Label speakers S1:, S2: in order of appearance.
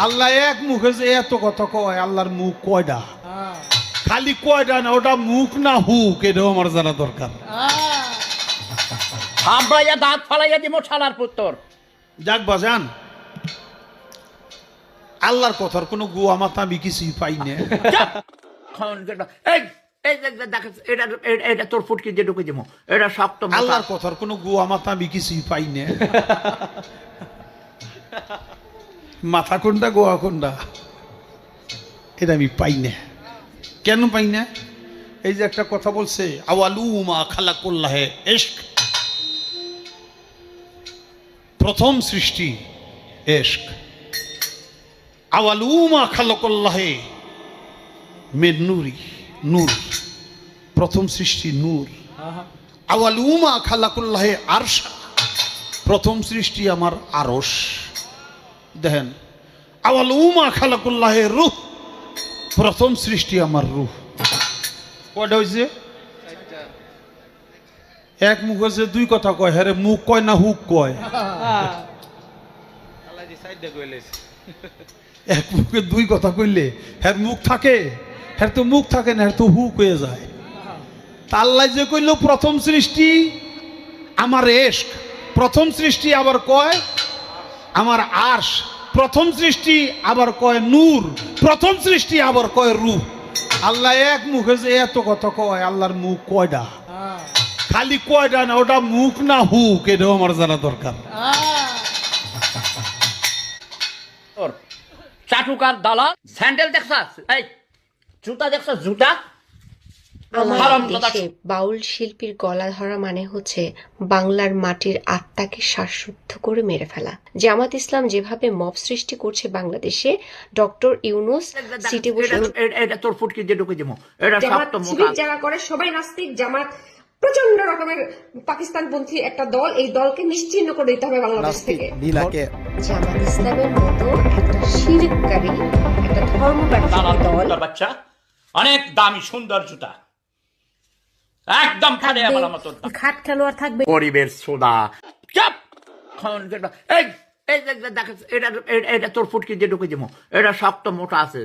S1: আল্লাহ এক মুখে যে এত কথা কয়, আল্লাহর মুখ কয়টা? খালি কয়টা না, ওটা মুখ না হুক, এটাও আমার জানা দরকার।
S2: আমরা দাঁত ফালাইয়া দিব শালার পুত্তর।
S1: যাক বাজান, আল্লাহর কথার কোনো গুয়া মাথা আমি কিছুই পাই না।
S2: এই এই দেখ, এটা তোর ফুটকি দিয়ে ঢুকে দিব, এটা শক্ত।
S1: আল্লাহর কথার কোনো গুয়া মাথা আমি কিছুই পাই না। মাথা কোনটা গোয়া কোনটা এটা আমি পাই না। কেন পাই না? এই যে একটা কথা বলছে, আওয়ালুমা খালাকুল্লাহে ইশক, প্রথম সৃষ্টি ইশক। আওয়ালুমা খালাকুল্লাহে মিন নূরি, নূর, প্রথম সৃষ্টি নূর। আওয়ালুমা খালাকুল্লাহে আরশ, প্রথম সৃষ্টি আমার আরশ। দেখেন, আওয়ালুমা খালাকুল্লাহে রূহ, প্রথম সৃষ্টি আমার রূহ। কয়টা হয়েছে? এক মুখ হয়েছে, দুই কথা কয়। হ্যাঁ, মুখ কয় না হুক কয়? এক মুখে দুই কথা কইলে হ্যাঁ মুখ থাকে? হ্যাঁ তো মুখ থাকে না, হ্যাঁ তো হুক হয়ে যায়। আল্লাহ যে কইল প্রথম সৃষ্টি আমার ইশক, প্রথম সৃষ্টি আবার কয় আমার আরশ, প্রথম সৃষ্টি আবার কয় নূর, প্রথম সৃষ্টি আবার কয় রূহ। আল্লাহ এক মুখে যে এত কথা কয়, আল্লাহর মুখ কয়টা? খালি কয়টা না, ওটা মুখ না হুক, এটাও আমার জানা দরকার।
S2: চাটুকার দালা, স্যান্ডেল দেখছাস? এই জুতা দেখছাস? জুতা
S3: আমাদের দেশে বাউল শিল্পীর গলা ধরা মানে হচ্ছে বাংলার মাটির আত্মাকে শ্বাসরুদ্ধ করে মেরে ফেলা। জামাত ইসলাম যেভাবে মব সৃষ্টি করছে বাংলাদেশে, ডক্টর ইউনূস সিটি বসে
S2: এটা তোর ফুটকি দিয়ে ঢুকে দিব, এটা শক্ত।
S4: যারা করে সবাই নাস্তিক। জামাত প্রচন্ড রকমের পাকিস্তানপন্থী একটা দল, এই দলকে নিশ্চিহ্ন করে দিতে হবে বাংলাদেশ থেকে।
S3: জামাত ইসলামের মতো একটা শিরককারী, একটা ধর্মব্যবসায়ী দল,
S2: বাচ্চা অনেক দামি সুন্দর জুতা, একদম খাটে আমার মতো
S4: খাট খেলোয়াড় থাকবে।
S2: পরিবেশ সোদা চাপ। এই এই দেখ, এটা তোর ফুটকি দিয়ে ঢুকে দিব, এটা শক্ত মোটা আছে।